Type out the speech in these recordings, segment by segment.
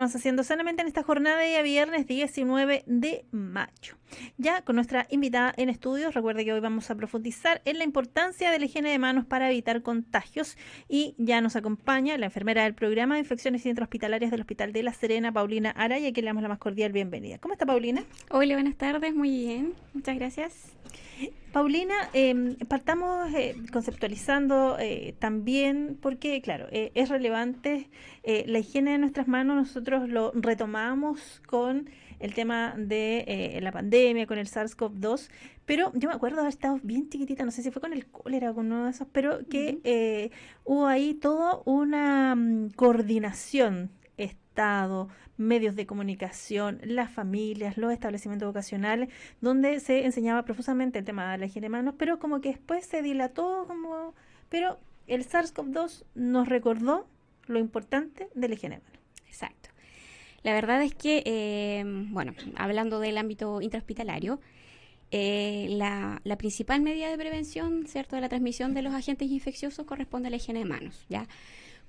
Estamos haciendo sanamente en esta jornada de día viernes 19 de mayo. Ya con nuestra invitada en estudios, recuerde que hoy vamos a profundizar en la importancia de la higiene de manos para evitar contagios y ya nos acompaña la enfermera del programa de infecciones intrahospitalarias del Hospital de La Serena, Paulina Araya, a quien le damos la más cordial bienvenida. ¿Cómo está, Paulina? Hola, buenas tardes, muy bien, muchas gracias. Paulina, partamos conceptualizando también, porque claro, es relevante la higiene de nuestras manos, nosotros lo retomamos con el tema de la pandemia, con el SARS-CoV-2, pero yo me acuerdo de haber estado bien chiquitita, no sé si fue con el cólera o con uno de esos, pero que Ujú. hubo ahí toda una coordinación, Estado, medios de comunicación, las familias, los establecimientos vocacionales, donde se enseñaba profusamente el tema de la higiene de manos, pero como que después se dilató, como pero el SARS-CoV-2 nos recordó lo importante de la higiene de manos. Exacto. La verdad es que, bueno, hablando del ámbito intrahospitalario, la principal medida de prevención, ¿cierto?, de la transmisión de los agentes infecciosos corresponde a la higiene de manos, ¿ya?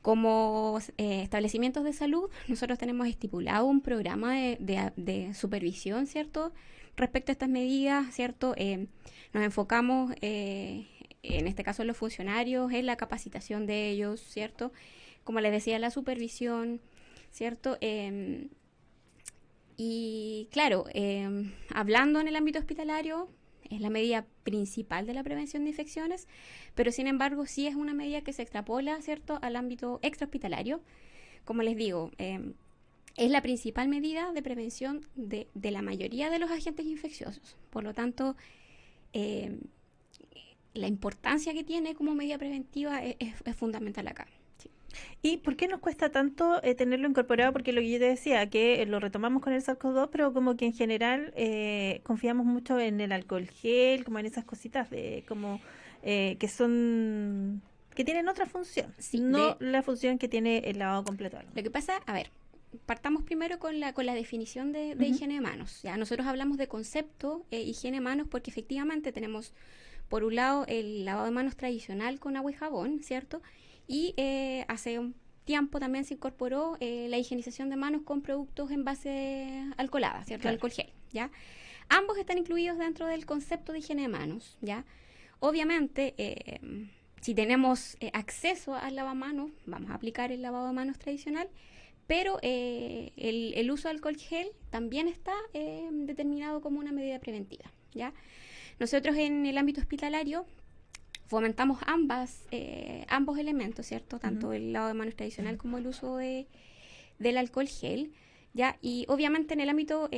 Como establecimientos de salud, nosotros tenemos estipulado un programa de supervisión, ¿cierto?, respecto a estas medidas, ¿cierto? Nos enfocamos, en este caso, en los funcionarios, en la capacitación de ellos, ¿cierto? Como les decía, la supervisión, ¿cierto? Y claro, hablando en el ámbito hospitalario, es la medida principal de la prevención de infecciones, pero sin embargo sí es una medida que se extrapola, ¿cierto?, al ámbito extrahospitalario. Como les digo, es la principal medida de prevención de la mayoría de los agentes infecciosos. Por lo tanto, eh, la importancia que tiene como medida preventiva es fundamental acá. Sí. ¿Y por qué nos cuesta tanto tenerlo incorporado? Porque lo que yo te decía, que lo retomamos con el SARS-CoV-2, pero como que en general confiamos mucho en el alcohol gel, como en esas cositas de como que son que tienen otra función, Sí, no la función que tiene el lavado completo de la lo mano. que pasa, a ver, partamos primero con la definición de Ujú. higiene de manos. ¿Ya? Nosotros hablamos de concepto higiene de manos porque efectivamente tenemos, por un lado, el lavado de manos tradicional con agua y jabón, ¿cierto? Y hace un tiempo también se incorporó la higienización de manos con productos en base alcoholada, ¿cierto? Claro. Alcohol gel, ¿ya? Ambos están incluidos dentro del concepto de higiene de manos, ¿ya? Obviamente, si tenemos acceso al lavamanos, vamos a aplicar el lavado de manos tradicional, pero el uso de alcohol gel también está determinado como una medida preventiva, ¿ya? Nosotros en el ámbito hospitalario fomentamos ambos elementos, ¿cierto? Ujú. Tanto el lavado de manos tradicional como el uso del alcohol gel, ¿ya? Y obviamente en el ámbito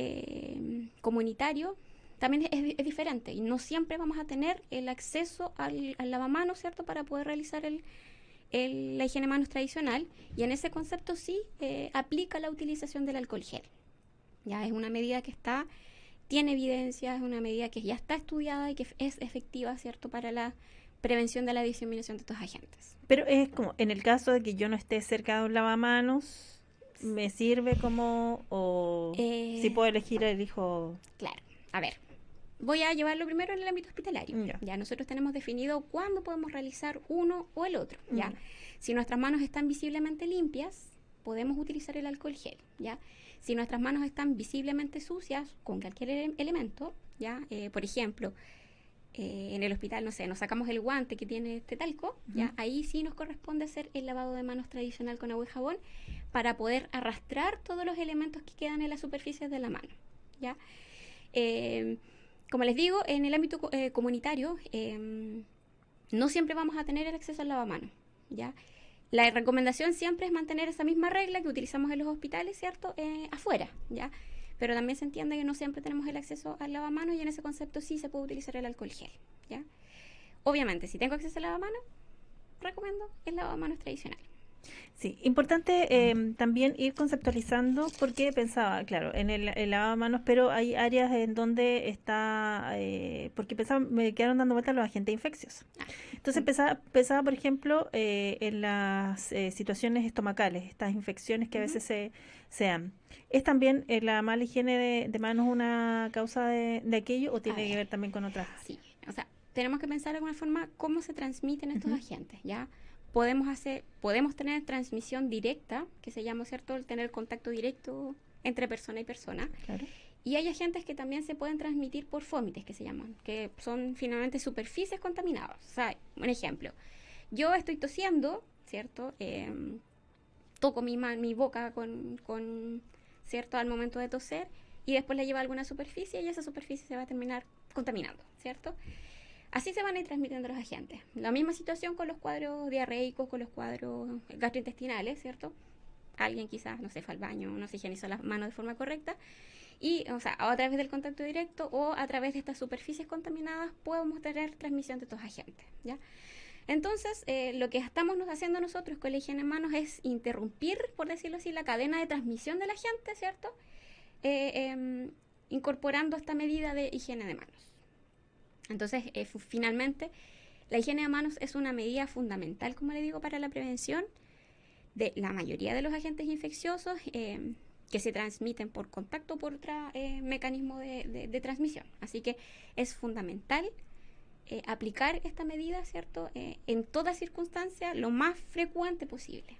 comunitario también es diferente y no siempre vamos a tener el acceso al lavamanos, ¿cierto? Para poder realizar la higiene de manos tradicional, y en ese concepto sí aplica la utilización del alcohol gel. Ya es una medida que tiene evidencia, es una medida que ya está estudiada y que es efectiva, ¿cierto?, para la prevención de la diseminación de estos agentes. Pero es como en el caso de que yo no esté cerca de un lavamanos, ¿me sirve como o si Eh, puedo elegir elijo? claro, a ver, voy a llevarlo primero en el ámbito hospitalario. Ya. Ya nosotros tenemos definido cuándo podemos realizar uno o el otro. Ya, Ya. si nuestras manos están visiblemente limpias, podemos utilizar el alcohol gel. Ya, si nuestras manos están visiblemente sucias con cualquier elemento, ya, por ejemplo, en el hospital, no sé, nos sacamos el guante que tiene este talco, Ujú. ya, ahí sí nos corresponde hacer el lavado de manos tradicional con agua y jabón para poder arrastrar todos los elementos que quedan en las superficies de la mano, ya. Eh, Como les digo, en el ámbito comunitario, no siempre vamos a tener el acceso al lavamanos, ¿ya? La recomendación siempre es mantener esa misma regla que utilizamos en los hospitales, ¿cierto? Afuera, ¿ya? Pero también se entiende que no siempre tenemos el acceso al lavamanos, y en ese concepto sí se puede utilizar el alcohol gel, ¿ya? Obviamente, si tengo acceso al lavamanos, recomiendo el lavamanos tradicional. Sí, importante también ir conceptualizando porque pensaba, claro, en el lavamanos, pero hay áreas en donde está, porque pensaba, me quedaron dando vueltas los agentes infecciosos. Ah, Entonces con, pensaba por ejemplo, en las situaciones estomacales, estas infecciones que a ujú. veces se dan. ¿Es también la mala higiene de manos una causa de aquello o A tiene que ver, ver también con otras? sí, o sea, tenemos que pensar de alguna forma cómo se transmiten estos Ujú. agentes, ¿ya? podemos tener transmisión directa, que se llama, ¿cierto?, el tener contacto directo entre persona y persona. Claro. Y hay agentes que también se pueden transmitir por fómites, que se llaman, que son finalmente superficies contaminadas. O sea, un ejemplo, yo estoy tosiendo, ¿cierto? Toco mi boca ¿cierto?, al momento de toser, y después la llevo a alguna superficie y esa superficie se va a terminar contaminando, ¿cierto? Así se van a ir transmitiendo los agentes. La misma situación con los cuadros diarreicos, con los cuadros gastrointestinales, ¿cierto? Alguien quizás, no sé, fue al baño, no se higienizó las manos de forma correcta, y, o sea, o a través del contacto directo o a través de estas superficies contaminadas podemos tener transmisión de estos agentes, ¿ya? Entonces, lo que estamos haciendo nosotros con la higiene de manos es interrumpir, por decirlo así, la cadena de transmisión del agente, ¿cierto? Incorporando esta medida de higiene de manos. Entonces, finalmente, la higiene de manos es una medida fundamental, como le digo, para la prevención de la mayoría de los agentes infecciosos que se transmiten por contacto o por otro mecanismo de transmisión. Así que es fundamental aplicar esta medida, ¿cierto?, en toda circunstancia lo más frecuente posible.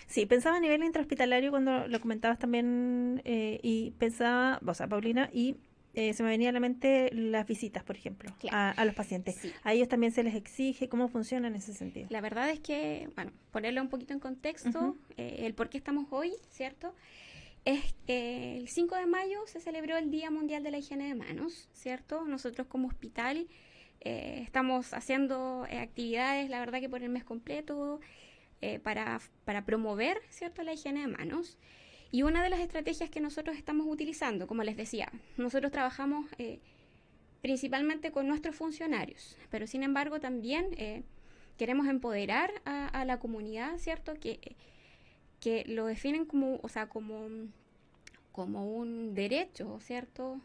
Sí, pensaba a nivel intrahospitalario cuando lo comentabas también y pensaba, o sea, Paulina, y se me venía a la mente las visitas, por ejemplo, Claro, a los pacientes. sí. ¿A ellos también se les exige? ¿Cómo funciona en ese sentido? La verdad es que, bueno, ponerlo un poquito en contexto, el por qué estamos hoy, ¿cierto? Es el 5 de mayo se celebró el Día Mundial de la Higiene de Manos, ¿cierto? Nosotros como hospital estamos haciendo actividades, la verdad que por el mes completo, para promover, ¿cierto?, la higiene de manos. Y una de las estrategias que nosotros estamos utilizando, como les decía, nosotros trabajamos principalmente con nuestros funcionarios, pero sin embargo también queremos empoderar a la comunidad, ¿cierto?, que lo definen como, o sea, como un derecho, ¿cierto?,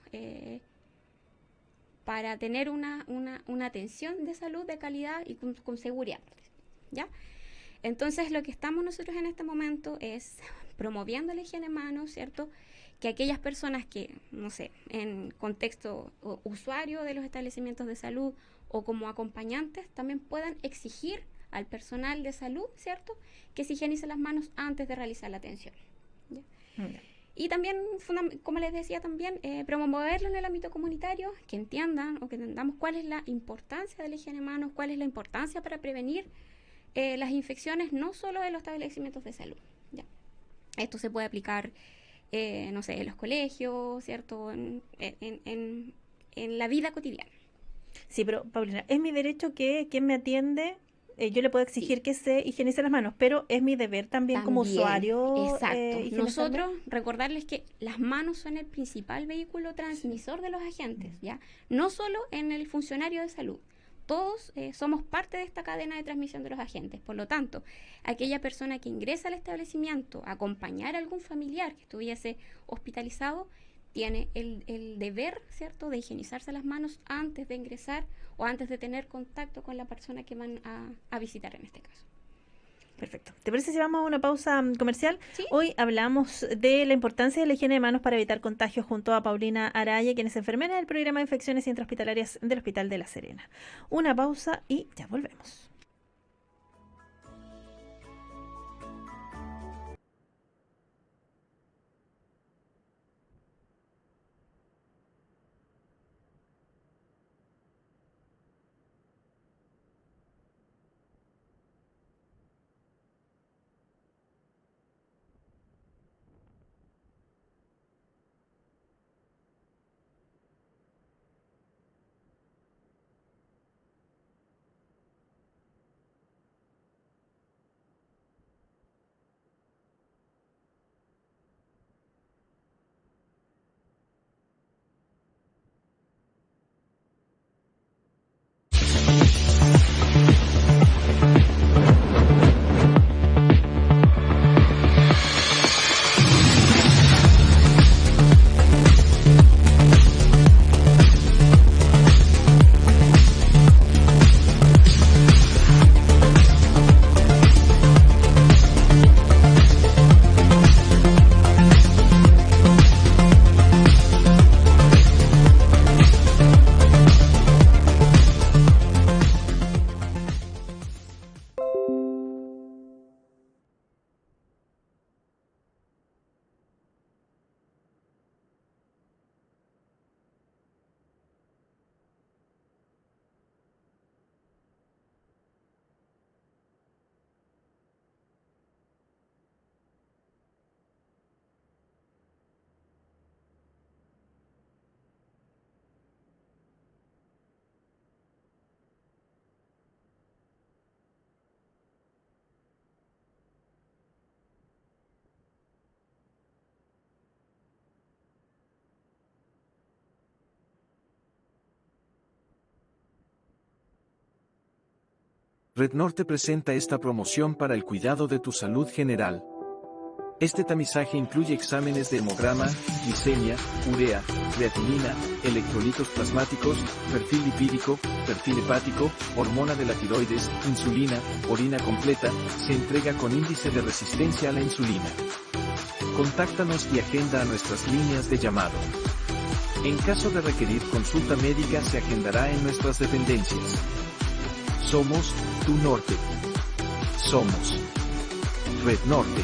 para tener una atención de salud de calidad y con seguridad, ¿ya? Entonces, lo que estamos nosotros en este momento es promoviendo la higiene de manos, ¿cierto?, que aquellas personas que, no sé, en contexto usuario de los establecimientos de salud o como acompañantes, también puedan exigir al personal de salud, ¿cierto?, que se higienice las manos antes de realizar la atención, ¿ya? Y también, como les decía también, promoverlo en el ámbito comunitario, que entiendan o que entendamos cuál es la importancia de la higiene de manos, cuál es la importancia para prevenir las infecciones, no solo en los establecimientos de salud, ¿ya? Esto se puede aplicar, no sé, en los colegios, ¿cierto?, en la vida cotidiana. Sí, pero Paulina, es mi derecho que quien me atiende, yo le puedo Sí, exigir que se higienice las manos, pero es mi deber también como también, usuario exacto. higienizarme. Nosotros recordarles que las manos son el principal vehículo transmisor de los agentes, ¿ya? No solo en el funcionario de salud. Todos somos parte de esta cadena de transmisión de los agentes. Por lo tanto, aquella persona que ingresa al establecimiento a acompañar a algún familiar que estuviese hospitalizado, tiene el deber, ¿cierto?, de higienizarse las manos antes de ingresar o antes de tener contacto con la persona que van a visitar en este caso. Perfecto. ¿Te parece si vamos a una pausa comercial? ¿Sí? Hoy hablamos de la importancia de la higiene de manos para evitar contagios junto a Paulina Araya, quien es enfermera del programa de infecciones intrahospitalarias del Hospital de La Serena. Una pausa y ya volvemos. Red Norte presenta esta promoción para el cuidado de tu salud general. Este tamizaje incluye exámenes de hemograma, glicemia, urea, creatinina, electrolitos plasmáticos, perfil lipídico, perfil hepático, hormona de la tiroides, insulina, orina completa, se entrega con índice de resistencia a la insulina. Contáctanos y agenda a nuestras líneas de llamado. En caso de requerir consulta médica se agendará en nuestras dependencias. Somos Tu Norte. Somos Red Norte.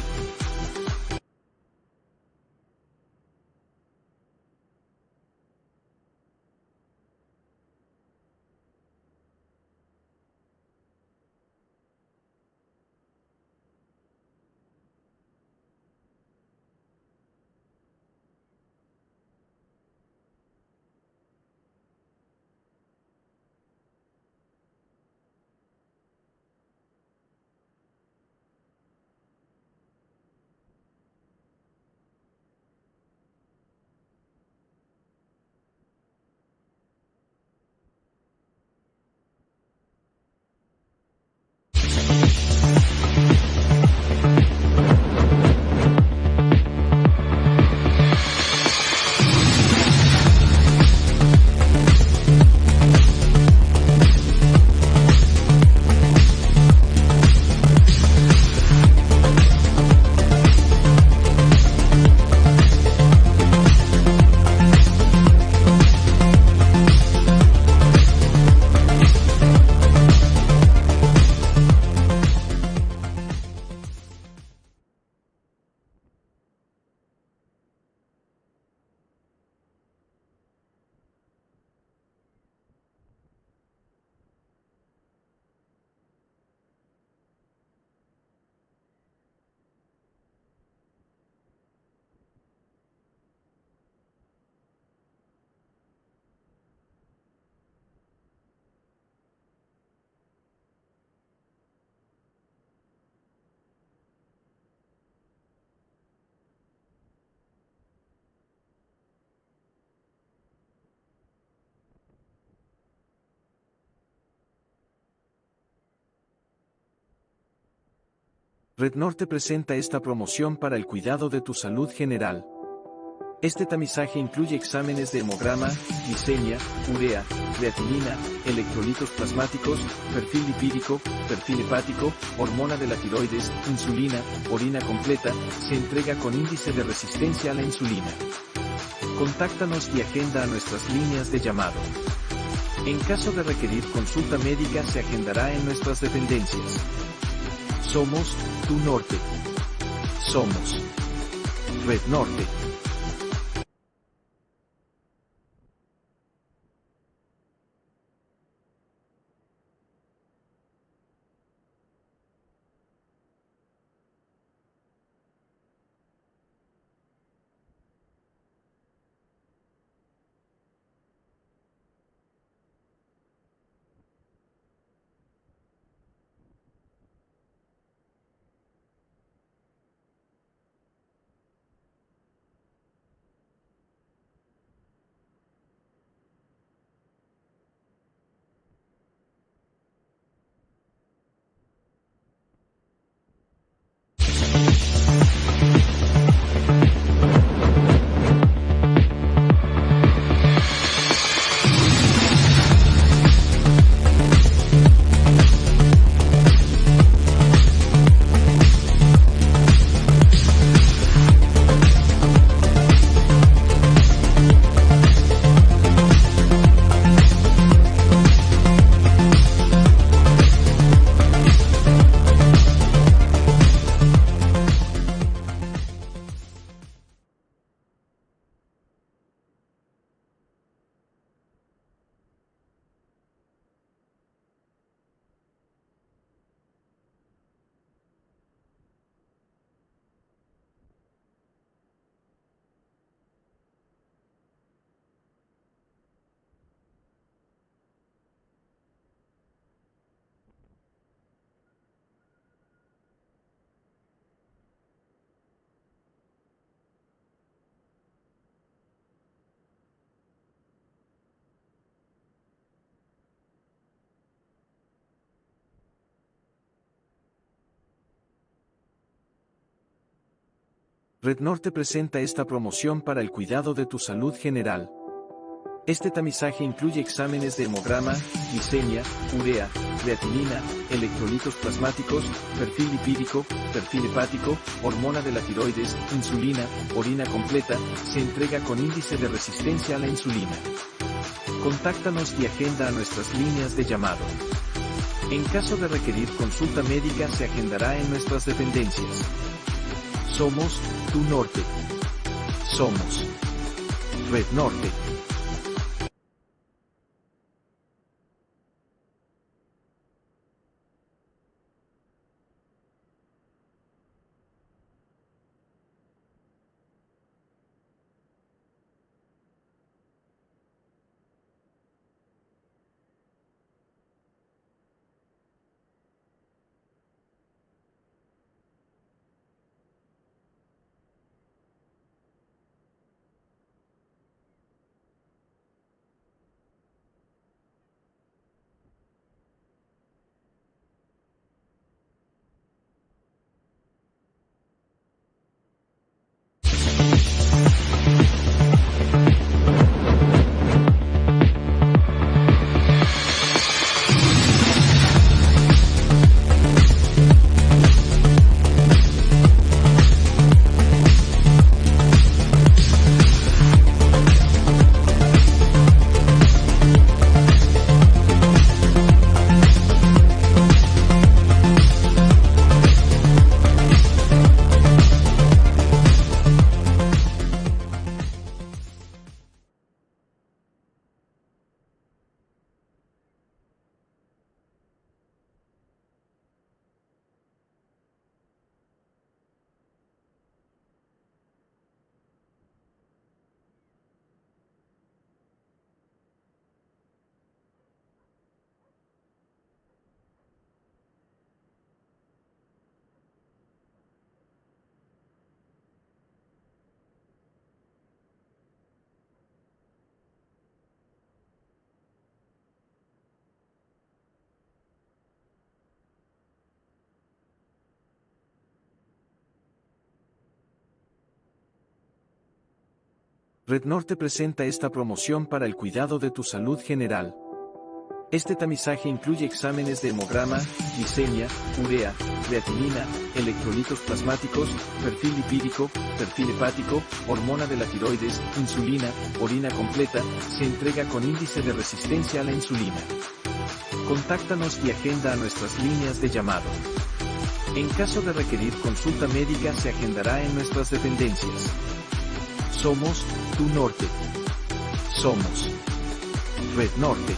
Red Norte presenta esta promoción para el cuidado de tu salud general. Este tamizaje incluye exámenes de hemograma, glicemia, urea, creatinina, electrolitos plasmáticos, perfil lipídico, perfil hepático, hormona de la tiroides, insulina, orina completa, se entrega con índice de resistencia a la insulina. Contáctanos y agenda a nuestras líneas de llamado. En caso de requerir consulta médica se agendará en nuestras dependencias. Somos Tu Norte. Somos Red Norte. Red Norte presenta esta promoción para el cuidado de tu salud general. Este tamizaje incluye exámenes de hemograma, glicemia, urea, creatinina, electrolitos plasmáticos, perfil lipídico, perfil hepático, hormona de la tiroides, insulina, orina completa, se entrega con índice de resistencia a la insulina. Contáctanos y agenda a nuestras líneas de llamado. En caso de requerir consulta médica se agendará en nuestras dependencias. Somos tu norte. Somos Red Norte. Red Norte presenta esta promoción para el cuidado de tu salud general. Este tamizaje incluye exámenes de hemograma, glicemia, urea, creatinina, electrolitos plasmáticos, perfil lipídico, perfil hepático, hormona de la tiroides, insulina, orina completa, se entrega con índice de resistencia a la insulina. Contáctanos y agenda a nuestras líneas de llamado. En caso de requerir consulta médica se agendará en nuestras dependencias. Somos tu norte. Somos Red Norte.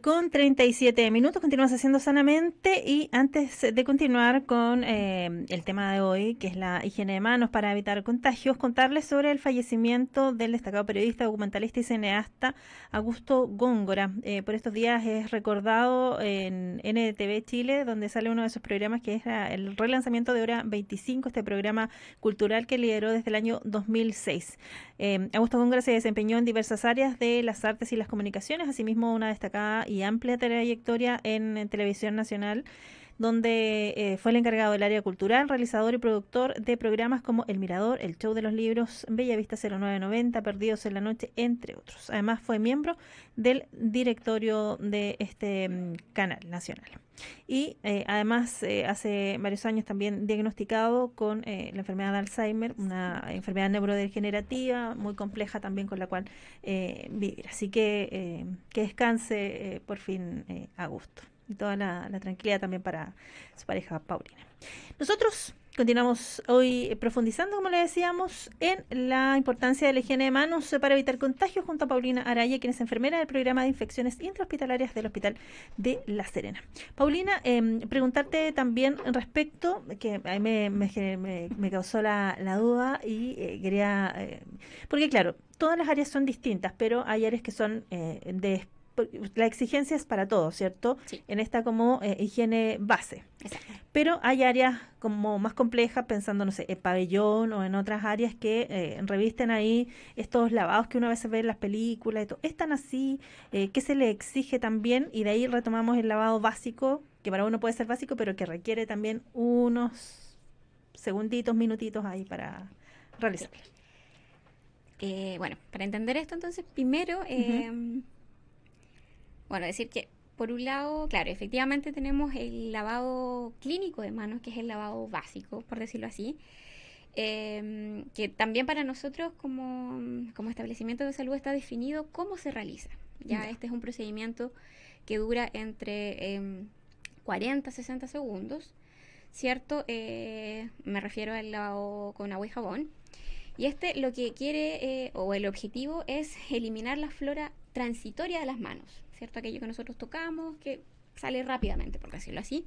Con 37 minutos, continuamos haciendo Sanamente y antes de continuar con el tema de hoy, que es la higiene de manos para evitar contagios, contarles sobre el fallecimiento del destacado periodista, documentalista y cineasta Augusto Góngora. Por estos días es recordado en NTV Chile, donde sale uno de sus programas que es el relanzamiento de Hora 25, este programa cultural que lideró desde el año 2006. Augusto Góngora se desempeñó en diversas áreas de las artes y las comunicaciones, asimismo una destacada y amplia trayectoria en Televisión Nacional, donde fue el encargado del área cultural, realizador y productor de programas como El Mirador, El Show de los Libros, Bella Vista 0990, Perdidos en la Noche, entre otros. Además fue miembro del directorio de este canal nacional. Y además hace varios años también diagnosticado con la enfermedad de Alzheimer, una enfermedad neurodegenerativa muy compleja también con la cual vivir. Así que descanse por fin a gusto. Y toda la tranquilidad también para su pareja Paulina. Nosotros continuamos hoy profundizando, como le decíamos, en la importancia de la higiene de manos para evitar contagios junto a Paulina Araya, quien es enfermera del programa de infecciones intrahospitalarias del Hospital de La Serena. Paulina, preguntarte también respecto, que a mí me causó la duda y quería, porque claro, todas las áreas son distintas, pero hay áreas que son la exigencia es para todos, ¿cierto? Sí. En esta como higiene base. Exacto. Pero hay áreas como más complejas, pensando, no sé, en pabellón o en otras áreas que revisten ahí estos lavados que uno a veces ve en las películas y todo. ¿Es tan así? ¿Qué se le exige también? Y de ahí retomamos el lavado básico, que para uno puede ser básico, pero que requiere también unos segunditos, minutitos ahí para realizarlo. Bueno, para entender esto, entonces, primero, bueno, decir que por un lado, claro, efectivamente tenemos el lavado clínico de manos, que es el lavado básico, por decirlo así, que también para nosotros como establecimiento de salud está definido cómo se realiza. Ya este es un procedimiento que dura entre 40 a 60 segundos, ¿cierto? Me refiero al lavado con agua y jabón. Y lo que quiere, o el objetivo, es eliminar la flora transitoria de las manos, ¿cierto? Aquello que nosotros tocamos, que sale rápidamente, por decirlo así.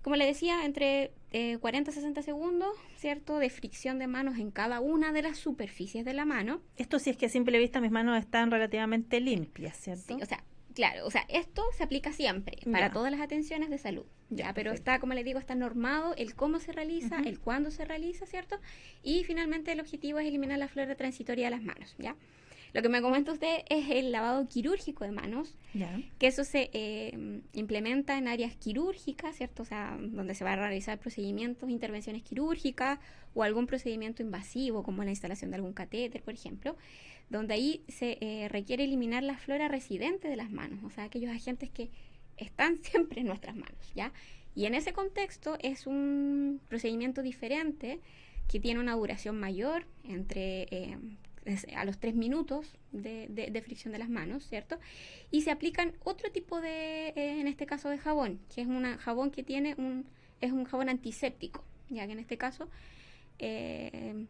Como le decía, entre 40 a 60 segundos, ¿cierto? De fricción de manos en cada una de las superficies de la mano. Esto sí es que a simple vista mis manos están relativamente limpias, ¿cierto? Sí, o sea, claro, o sea, esto se aplica siempre para todas las atenciones de salud, ¿ya? Pero perfecto. está, como les digo, está normado el cómo se realiza, el cuándo se realiza, ¿cierto? Y finalmente el objetivo es eliminar la flora transitoria de las manos, ¿ya? Lo que me comenta usted es el lavado quirúrgico de manos, que eso se implementa en áreas quirúrgicas, ¿cierto? O sea, donde se va a realizar procedimientos, intervenciones quirúrgicas o algún procedimiento invasivo, como la instalación de algún catéter, por ejemplo, donde ahí se requiere eliminar la flora residente de las manos, o sea, aquellos agentes que están siempre en nuestras manos, ¿ya? Y en ese contexto es un procedimiento diferente que tiene una duración mayor, entre a los 3 minutos de fricción de las manos, ¿cierto? Y se aplican otro tipo en este caso de jabón, que es un jabón que es un jabón antiséptico, ya que en este caso es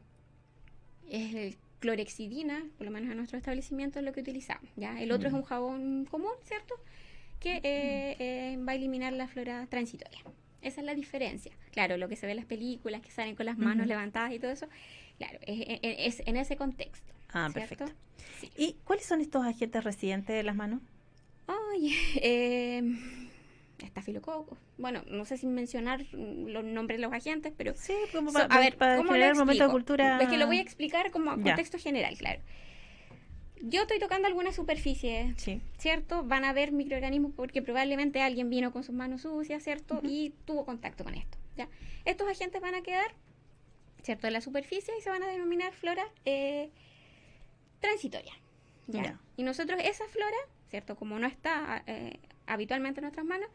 el clorexidina, por lo menos en nuestro establecimiento es lo que utilizamos, ¿ya? El otro es un jabón común, ¿cierto? Que va a eliminar la flora transitoria. Esa es la diferencia. Claro, lo que se ve en las películas, que salen con las manos levantadas y todo eso, claro, es en ese contexto. Ah, ¿cierto? perfecto. Sí. ¿Y cuáles son estos agentes residentes de las manos? Ay, estafilococo. Bueno, no sé si mencionar los nombres de los agentes, pero... Sí, como a ver, para ¿cómo generar lo un momento de explico? cultura. Es que lo voy a explicar como a contexto general, claro. Yo estoy tocando alguna superficie, ¿cierto? Van a haber microorganismos porque probablemente alguien vino con sus manos sucias, ¿cierto? Y tuvo contacto con esto, ¿ya? Estos agentes van a quedar, ¿cierto? En la superficie y se van a denominar flora transitoria, ¿ya? Y nosotros esa flora, ¿cierto? Como no está habitualmente en nuestras manos,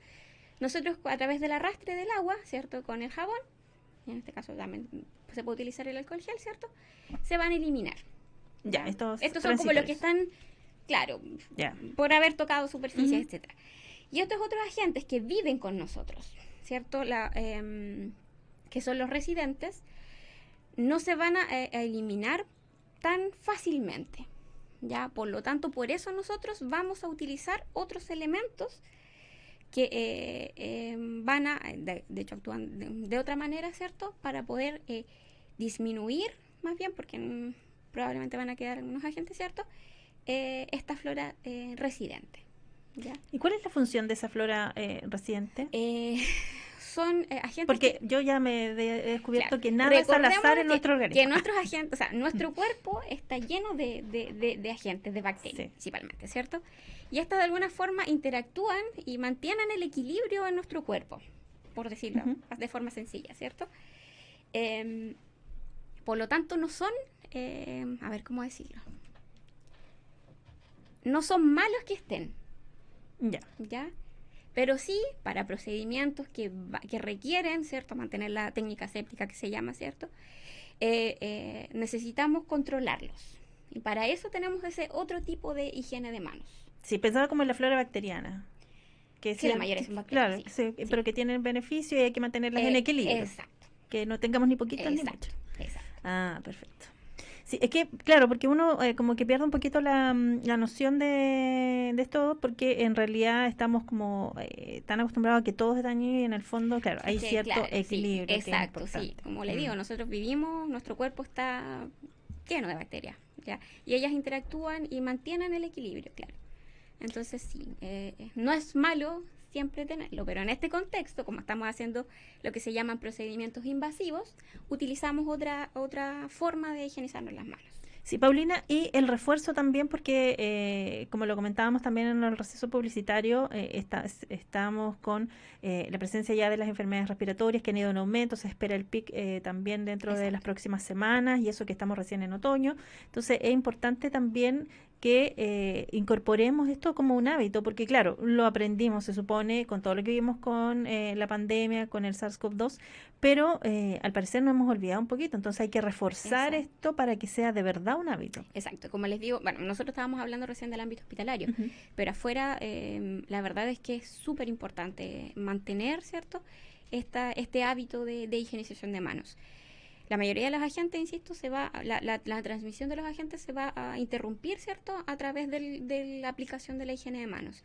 nosotros a través del arrastre del agua, ¿cierto? Con el jabón, y en este caso también se puede utilizar el alcohol gel, ¿cierto? Se van a eliminar. Ya, estos son como los que están, claro, por haber tocado superficies, etcétera. Y estos otros agentes que viven con nosotros, ¿cierto? Que son los residentes, no se van a eliminar tan fácilmente, ¿ya? Por lo tanto, por eso nosotros vamos a utilizar otros elementos que van a, de hecho, actúan de otra manera, ¿cierto? Para poder disminuir, más bien, porque probablemente van a quedar algunos agentes, ¿cierto? Esta flora residente, ¿ya? ¿Y cuál es la función de esa flora residente? Son agentes porque yo ya me he descubierto que nada es al azar en nuestro organismo. Que nuestros agentes, o sea, nuestro cuerpo está lleno de agentes, de bacterias, principalmente, ¿cierto? Y estas de alguna forma interactúan y mantienen el equilibrio en nuestro cuerpo, por decirlo de forma sencilla, ¿cierto? Por lo tanto, no son, a ver, ¿cómo decirlo? No son malos que estén, ¿ya? Pero sí, para procedimientos que requieren, ¿cierto? Mantener la técnica séptica que se llama, ¿cierto? Necesitamos controlarlos. Y para eso tenemos ese otro tipo de higiene de manos. Sí, pensaba como en la flora bacteriana. Que Sí, sí, la mayoría son bacterias, claro, sí, sí, sí. pero que tienen beneficio y hay que mantenerlas en equilibrio. Exacto, Que no tengamos ni poquitas ni muchas. exacto, exacto. Ah, perfecto. Sí, es que, claro, porque uno como que pierde un poquito la noción de esto, porque en realidad estamos como tan acostumbrados a que todo es dañino y en el fondo, claro, Es hay que, cierto claro, sí, equilibrio que es exacto, sí. importante. Como le digo, nosotros vivimos, nuestro cuerpo está lleno de bacterias, ¿ya? Y ellas interactúan y mantienen el equilibrio, claro. Entonces, sí, no es malo siempre tenerlo, pero en este contexto, como estamos haciendo lo que se llaman procedimientos invasivos, utilizamos otra forma de higienizarnos las manos. Sí, Paulina, y el refuerzo también porque, como lo comentábamos también en el receso publicitario, estamos con la presencia ya de las enfermedades respiratorias que han ido en aumento, se espera el pic también dentro de las Exacto. próximas semanas y eso que estamos recién en otoño. Entonces es importante también que incorporemos esto como un hábito, porque claro, lo aprendimos, se supone, con todo lo que vimos con la pandemia, con el SARS-CoV-2, pero al parecer nos hemos olvidado un poquito, entonces hay que reforzar Exacto. esto para que sea de verdad un hábito. Exacto, como les digo, bueno, nosotros estábamos hablando recién del ámbito hospitalario, Ujú. pero afuera la verdad es que es súper importante mantener, ¿cierto? Este hábito de higienización de manos. La mayoría de los agentes, insisto, la transmisión de los agentes se va a interrumpir, ¿cierto? A través de la aplicación de la higiene de manos.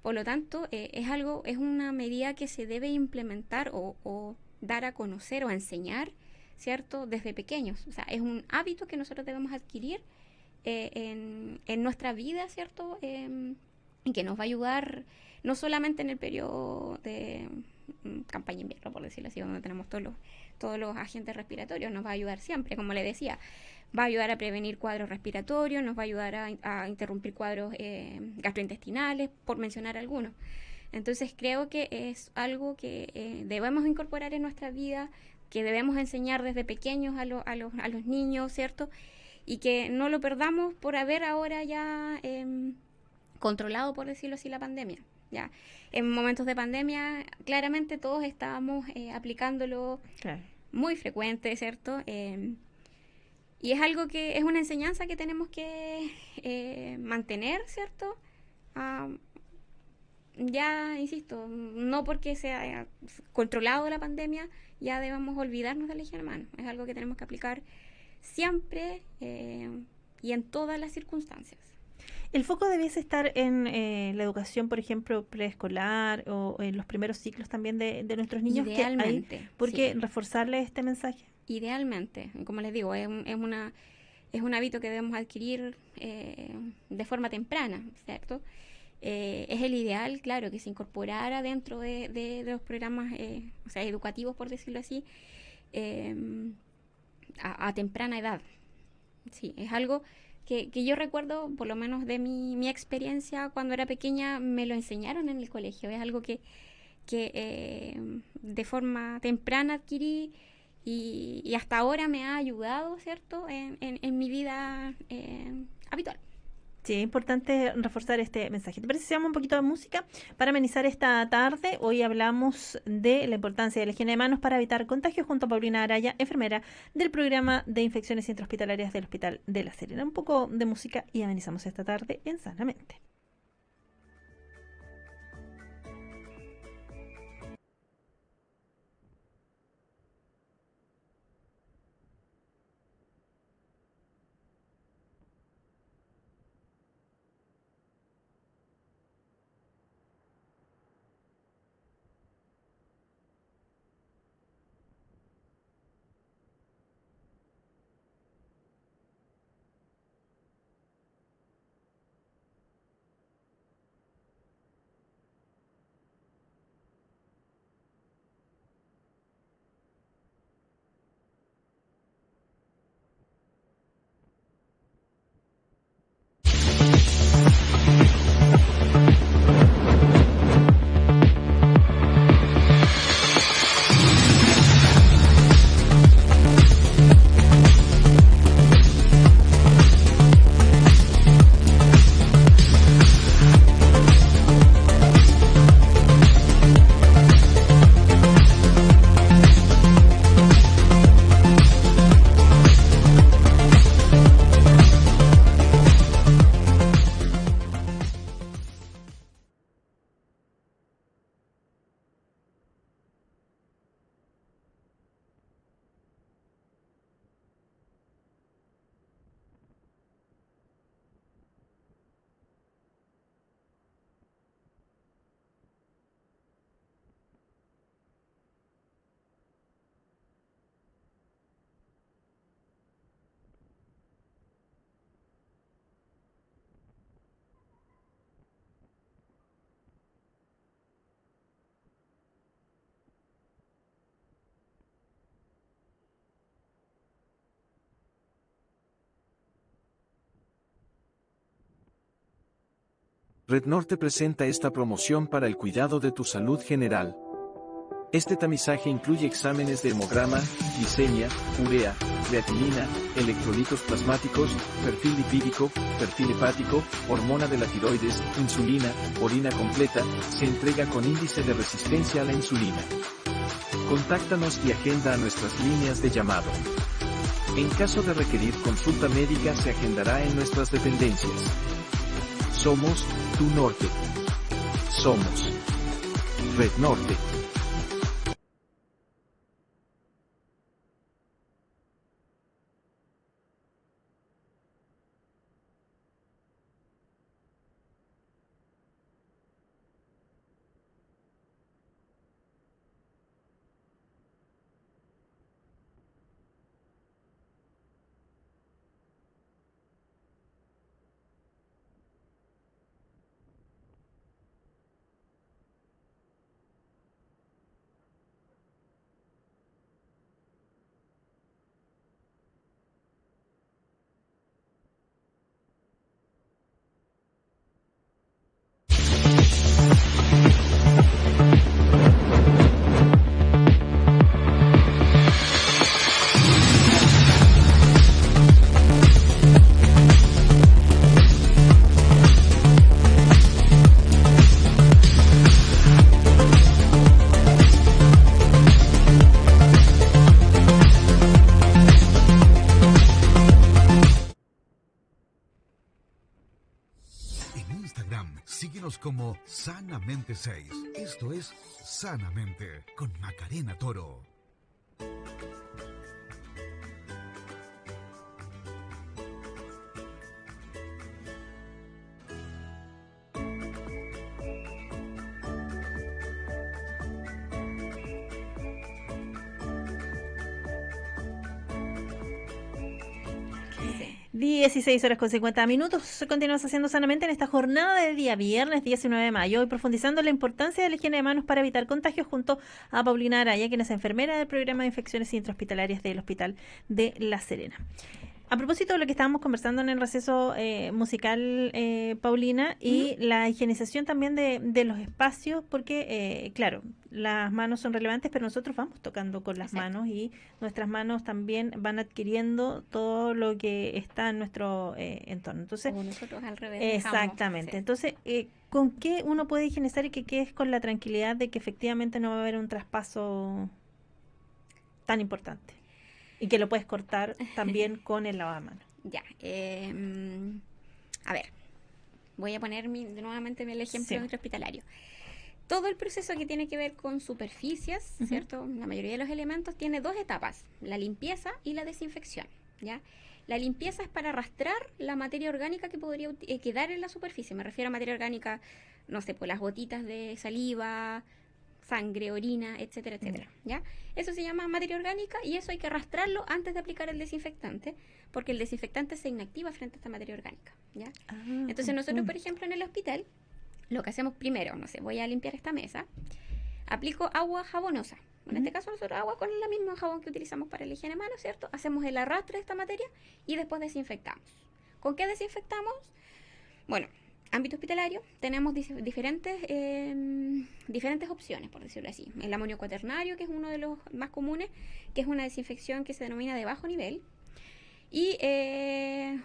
Por lo tanto, es una medida que se debe implementar o dar a conocer o a enseñar, ¿cierto? Desde pequeños. O sea, es un hábito que nosotros debemos adquirir en nuestra vida, ¿cierto? Y que nos va a ayudar no solamente en el periodo de campaña invierno, por decirlo así, donde tenemos todos los agentes respiratorios, nos va a ayudar siempre, como le decía, va a ayudar a prevenir cuadros respiratorios, nos va a ayudar a interrumpir cuadros gastrointestinales, por mencionar algunos. Entonces creo que es algo que debemos incorporar en nuestra vida, que debemos enseñar desde pequeños a los niños, ¿cierto? Y que no lo perdamos por haber ahora ya controlado, por decirlo así, la pandemia. Ya, en momentos de pandemia, claramente todos estábamos aplicándolo Claro. muy frecuente, ¿cierto? Y es algo que es una enseñanza que tenemos que mantener, ¿cierto? Ah, ya, insisto, no porque sea controlado la pandemia, ya debemos olvidarnos de la higiene de manos. Es algo que tenemos que aplicar siempre y en todas las circunstancias. El foco debiese estar en la educación, por ejemplo, preescolar o en los primeros ciclos también de nuestros niños, que hay, Idealmente, porque sí. reforzarle este mensaje. Idealmente, como les digo, es un hábito que debemos adquirir de forma temprana, ¿cierto? Es el ideal, claro, que se incorporara dentro de los programas o sea, educativos, por decirlo así, eh, a temprana edad. Sí, es algo que yo recuerdo, por lo menos de mi experiencia cuando era pequeña, me lo enseñaron en el colegio. Es algo que de forma temprana adquirí y hasta ahora me ha ayudado, ¿cierto?, en mi vida habitual. Sí, es importante reforzar este mensaje. ¿Te parece si un poquito de música para amenizar esta tarde? Hoy hablamos de la importancia de la higiene de manos para evitar contagios junto a Paulina Araya, enfermera del programa de infecciones intrahospitalarias del Hospital de La Serena. Un poco de música y amenizamos esta tarde en Sanamente. Red Norte presenta esta promoción para el cuidado de tu salud general. Este tamizaje incluye exámenes de hemograma, glicemia, urea, creatinina, electrolitos plasmáticos, perfil lipídico, perfil hepático, hormona de la tiroides, insulina, orina completa, se entrega con índice de resistencia a la insulina. Contáctanos y agenda a nuestras líneas de llamado. En caso de requerir consulta médica se agendará en nuestras dependencias. Somos tu norte. Somos Red Norte. Síguenos como Sanamente 6. Esto es Sanamente con Macarena Toro. Sí. 16 horas con 50 minutos. Continuamos haciendo sanamente en esta jornada del día viernes 19 de mayo y profundizando en la importancia de la higiene de manos para evitar contagios junto a Paulina Araya, quien es enfermera del programa de infecciones intrahospitalarias del Hospital de La Serena. A propósito de lo que estábamos conversando en el receso musical, Paulina, y la higienización también de los espacios, porque, claro, las manos son relevantes, pero nosotros vamos tocando con las manos y nuestras manos también van adquiriendo todo lo que está en nuestro entorno. Entonces, O nosotros al revés. exactamente. Sí. Entonces, ¿con qué uno puede higienizar y que quedes con la tranquilidad de que efectivamente no va a haber un traspaso tan importante? Y que lo puedes cortar también con el lavamanos. Ya. A ver, voy a poner nuevamente el ejemplo intrahospitalario. Todo el proceso que tiene que ver con superficies, ¿cierto? La mayoría de los elementos tiene dos etapas, la limpieza y la desinfección, ¿ya? La limpieza es para arrastrar la materia orgánica que podría quedar en la superficie. Me refiero a materia orgánica, no sé, pues las gotitas de saliva, sangre, orina, etcétera, etcétera, ¿ya? Eso se llama materia orgánica y eso hay que arrastrarlo antes de aplicar el desinfectante, porque el desinfectante se inactiva frente a esta materia orgánica, ¿ya? Entonces nosotros, por ejemplo, en el hospital, lo que hacemos primero, no sé, voy a limpiar esta mesa, aplico agua jabonosa. En este caso nosotros agua con el mismo jabón que utilizamos para la higiene de manos, ¿cierto? Hacemos el arrastre de esta materia y después desinfectamos. ¿Con qué desinfectamos? Bueno, ámbito hospitalario, tenemos diferentes opciones, por decirlo así. El amonio cuaternario, que es uno de los más comunes, que es una desinfección que se denomina de bajo nivel. Y,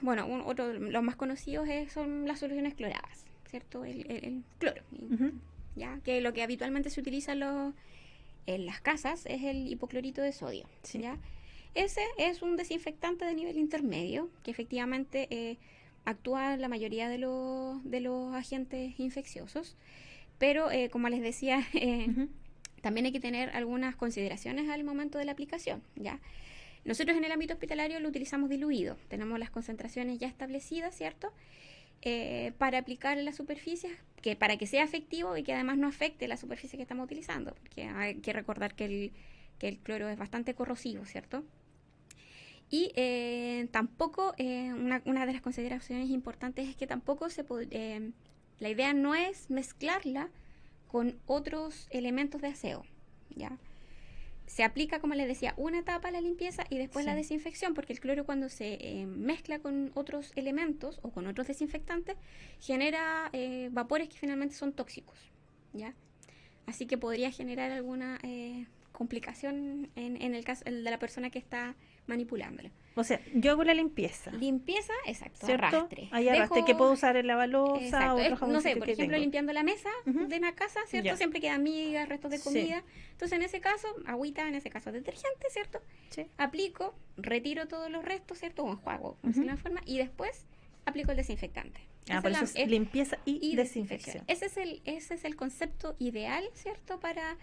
bueno, otro de los más conocidos son las soluciones cloradas, ¿cierto? El cloro, ¿ya? Que lo que habitualmente se utiliza en las casas es el hipoclorito de sodio, ¿ya? Ese es un desinfectante de nivel intermedio, que efectivamente actúa en la mayoría de los agentes infecciosos, pero como les decía, también hay que tener algunas consideraciones al momento de la aplicación, ¿ya? Nosotros en el ámbito hospitalario lo utilizamos diluido, tenemos las concentraciones ya establecidas, ¿cierto? Para aplicar en las superficies, para que sea efectivo y que además no afecte la superficie que estamos utilizando, porque hay que recordar que el cloro es bastante corrosivo, ¿cierto? Y tampoco, una de las consideraciones importantes es que tampoco la idea no es mezclarla con otros elementos de aseo, ¿ya? se aplica, como les decía, una etapa a la limpieza y después Sí. la desinfección, porque el cloro cuando se mezcla con otros elementos o con otros desinfectantes, genera vapores que finalmente son tóxicos, ¿ya? Así que podría generar alguna complicación en el caso de la persona que está manipulándolo. O sea, yo hago la limpieza, Limpieza, exacto, ¿cierto? arrastre. Hay arrastre Dejo- que puedo usar en la balosa Exacto. o otro No sé, jaboncito por que ejemplo, tengo. limpiando la mesa Ujú. de una casa, ¿cierto? Ya. Siempre quedan migas, restos de Sí. comida. Entonces, en ese caso, agüita, en ese caso, detergente, ¿cierto? Sí. Aplico, retiro todos los restos, ¿cierto? O enjuago, por Ujú. decirlo de una forma, y después aplico el desinfectante. Ah, Esa por es eso la- es limpieza y desinfección. Ese es el concepto ideal, ¿cierto? Para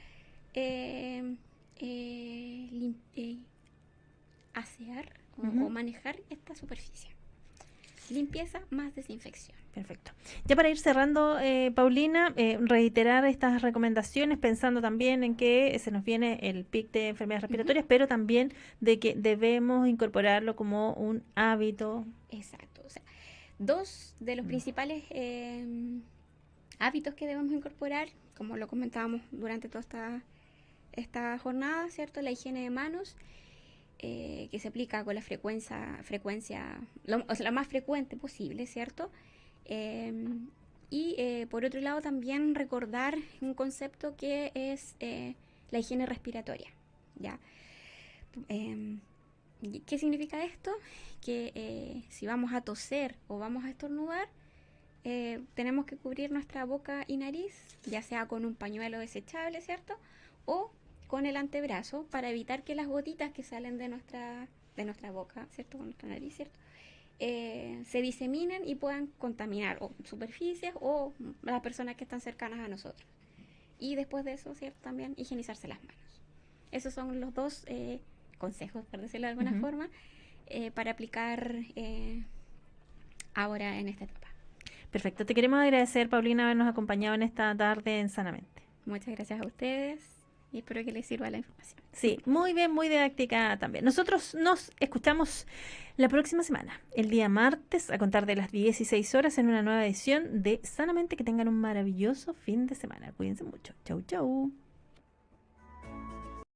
asear Ujú. o manejar esta superficie. Limpieza más desinfección. Perfecto. Ya para ir cerrando, Paulina, reiterar estas recomendaciones, pensando también en que se nos viene el pic de enfermedades respiratorias, pero también de que debemos incorporarlo como un hábito. Exacto. O sea, dos de los principales hábitos que debemos incorporar, como lo comentábamos durante toda esta jornada, ¿cierto? La higiene de manos, que se aplica con la frecuencia o sea, la más frecuente posible, ¿cierto? Por otro lado también recordar un concepto que es la higiene respiratoria, ¿ya? ¿Qué significa esto? Que si vamos a toser o vamos a estornudar, tenemos que cubrir nuestra boca y nariz, ya sea con un pañuelo desechable, ¿cierto? O con el antebrazo para evitar que las gotitas que salen de nuestra boca, ¿cierto? Con nuestra nariz, ¿cierto? Se diseminen y puedan contaminar o superficies o las personas que están cercanas a nosotros. Y después de eso, ¿cierto? También higienizarse las manos. Esos son los dos consejos, por decirlo de alguna Ujú. forma, para aplicar ahora en esta etapa. Perfecto. Te queremos agradecer, Paulina, habernos acompañado en esta tarde en Sanamente. Muchas gracias a ustedes y espero que les sirva la información. Sí, muy bien, muy didáctica también. Nosotros nos escuchamos la próxima semana, el día martes, a contar de las 16 horas en una nueva edición de Sanamente. Que tengan un maravilloso fin de semana. Cuídense mucho. Chau, chau.